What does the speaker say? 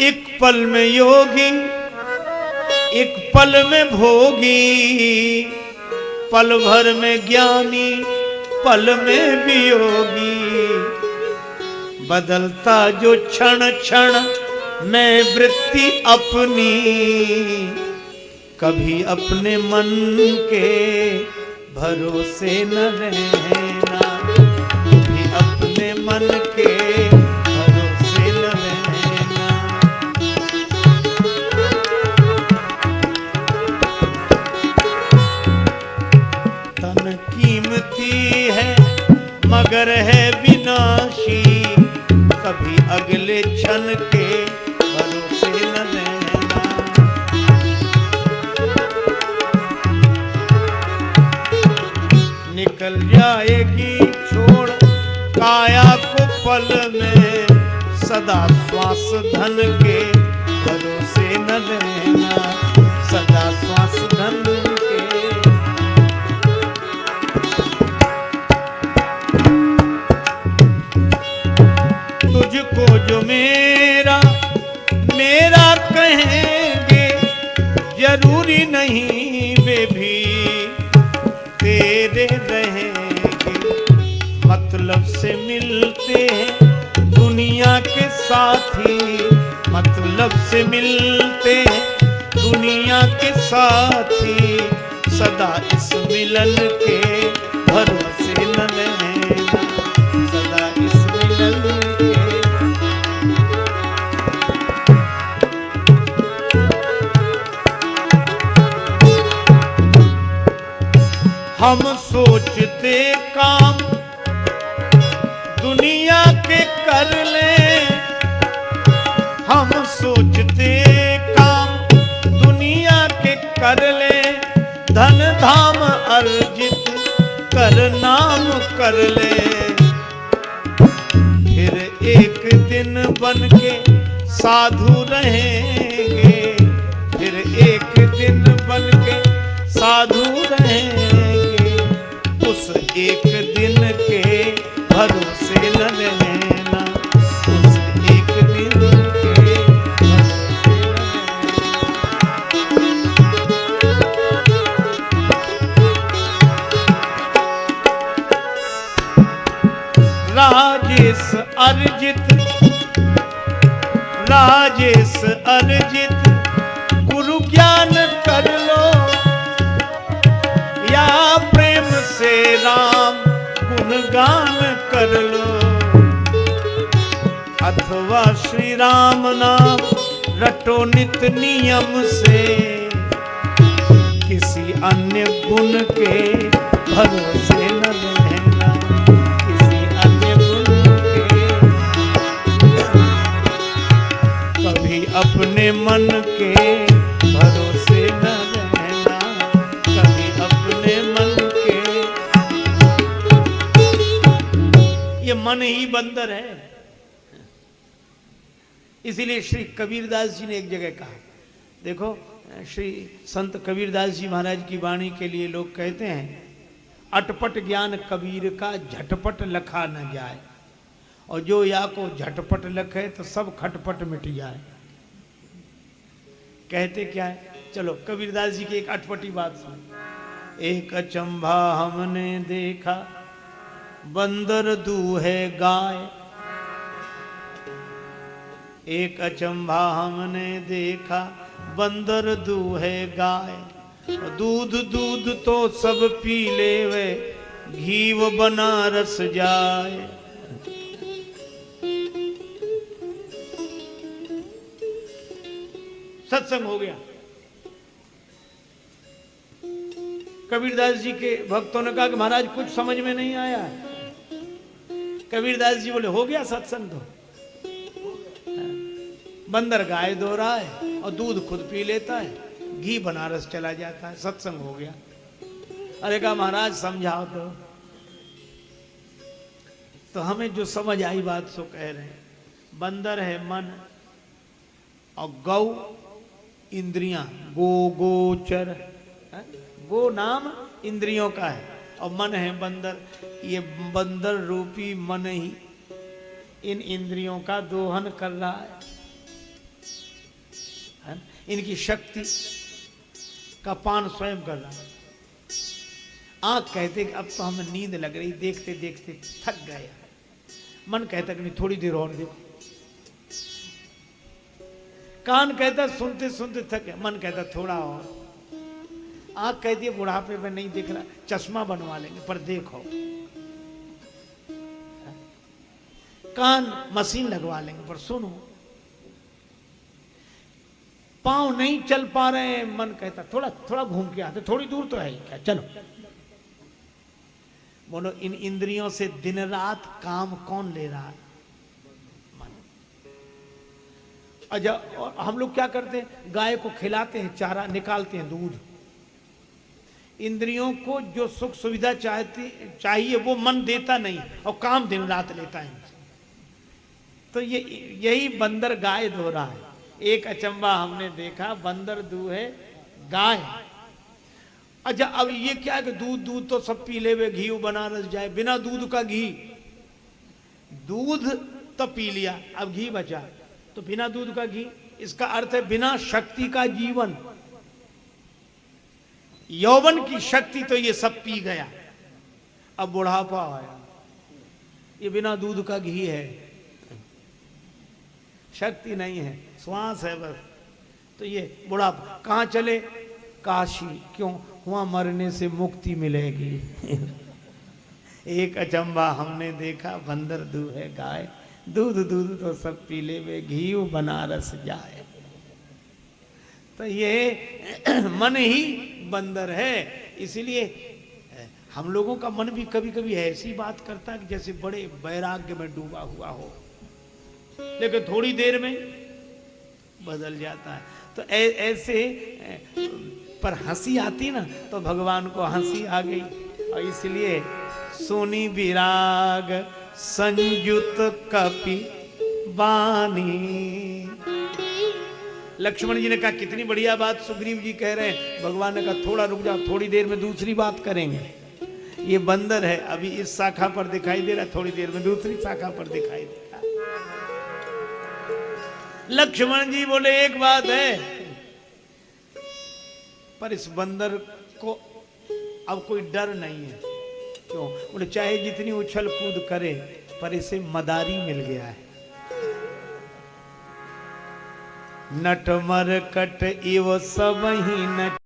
एक पल में योगी, एक पल में भोगी, पल भर में ज्ञानी, पल में वियोगी। बदलता जो क्षण क्षण में वृत्ति अपनी, कभी अपने मन के भरोसे न रहना, कभी अपने मन के भरोसे न रहना। तन कीमती है मगर है विनाशी, कभी अगले क्षण के भरोसे न रहना। निकल जाएगी छोड़ काया को पल में, सदा श्वास धन के भरोसे न रहना, सदा श्वास धन के। तुझको जो मेरा मेरा कहेंगे, जरूरी नहीं वे भी तेरे रहेंगे। मतलब से मिलते हैं दुनिया के साथी, मतलब से मिलते हैं दुनिया के साथी, सदा इस मिलन के भरोसे न रहना, सदा इस मिलन के। हम सोचते काम दुनिया के कर ले, हम सोचते काम दुनिया के कर ले, धन धाम अर्जित कर नाम कर ले। फिर एक दिन बन के साधु रहेंगे, फिर एक दिन बन के साधु रहेंगे। उस एक दिन के भरोसे न रहना, उस एक दिन के भरोसे न रहना। राजेश अर्जित, राजेश अर्जित गुरु ज्ञान कर लो, या प्रेम से राम गुणगान कर लो, अथवा श्री राम नाम रटो नित नियम से, किसी अन्य गुण के भरोसे न रहना, किसी अन्य गुण के। कभी अपने मन के भरोसे न रहना, कभी अपने मन के। ये मन ही बंदर है। इसीलिए श्री कबीरदास जी ने एक जगह कहा, देखो श्री संत कबीरदास जी महाराज की वाणी के लिए लोग कहते हैं, अटपट ज्ञान कबीर का झटपट लखा न जाए, और जो या को झटपट लखे तो सब खटपट मिट जाए। कहते क्या है, चलो कबीरदास जी की एक अटपटी बात सुन। एक अचंभा हमने देखा, बंदर दूहे गाय। एक अचंभा हमने देखा, बंदर दूहे गाय। दूध दूध तो सब पी लेवे, घीव बनारस जाए। सत्संग हो गया। कबीरदास जी के भक्तों ने कहा कि महाराज कुछ समझ में नहीं आया। कबीरदास जी बोले हो गया सत्संग तो। बंदर गाय दो रहा है और दूध खुद पी लेता है, घी बनारस चला जाता है, सत्संग हो गया। अरे कहा महाराज समझाओ तो हमें जो समझ आई बात सो कह रहे हैं। बंदर है मन और गौ इंद्रियां, गो गोचर, गो नाम इंद्रियों का है और मन है बंदर। ये बंदर रूपी मन ही इन इंद्रियों का दोहन कर रहा है। है ना? इनकी शक्ति का पान स्वयं कर रहा है। आंख कहते कि अब तो हमें नींद लग रही, देखते देखते थक गए। मन कहता कि नहीं थोड़ी देर और देखो। कान कहता सुनते सुनते थक गए, मन कहता थोड़ा और। आंख कहती है बुढ़ापे में नहीं दिख रहा, चश्मा बनवा लेंगे पर देखो। कान मशीन लगवा लेंगे पर सुनो। पांव नहीं चल पा रहे हैं, मन कहता थोड़ा थोड़ा घूम के आते, थोड़ी दूर तो है ही क्या, चलो। बोलो इन इंद्रियों से दिन रात काम कौन ले रहा है? मन। और हम लोग क्या करते हैं, गाय को खिलाते हैं चारा, निकालते हैं दूध। इंद्रियों को जो सुख सुविधा चाहिए वो मन देता नहीं, और काम दिन रात लेता है। तो यही बंदर गाय धो रहा है। एक अचंबा हमने देखा, बंदर दूहे गाय। अच्छा अब ये क्या है कि दूध तो सब पी ले वे, घी बनारस जाए, बिना दूध का घी। दूध तो पी लिया, अब घी बचा, तो बिना दूध का घी, इसका अर्थ है बिना शक्ति का जीवन। यौवन की शक्ति तो ये सब पी गया, अब बुढ़ापा आया, ये बिना दूध का घी है, शक्ति नहीं है, श्वास है बस। तो ये बुढ़ापा कहाँ चले? काशी। क्यों? वहां मरने से मुक्ति मिलेगी। एक अचंबा हमने देखा, बंदर दूहे गाय, दूध तो सब पी ले वे, घी बनारस जाए। तो ये मन ही बंदर है। इसीलिए हम लोगों का मन भी कभी कभी ऐसी बात करता है कि जैसे बड़े वैराग्य में डूबा हुआ हो, लेकिन थोड़ी देर में बदल जाता है। तो ऐसे पर हंसी आती ना, तो भगवान को हंसी आ गई, और इसलिए सोनी विराग संयुत कपि बानी। लक्ष्मण जी ने कहा कितनी बढ़िया बात सुग्रीव जी कह रहे हैं। भगवान ने कहा थोड़ा रुक जाओ, थोड़ी देर में दूसरी बात करेंगे। ये बंदर है, अभी इस शाखा पर दिखाई दे रहा है, थोड़ी देर में दूसरी शाखा पर दिखाई दे रहा। लक्ष्मण जी बोले एक बात है, पर इस बंदर को अब कोई डर नहीं है। क्यों? बोले चाहे जितनी उछल कूद करे, पर इसे मदारी मिल गया है। नट मरकट इव सब ही नट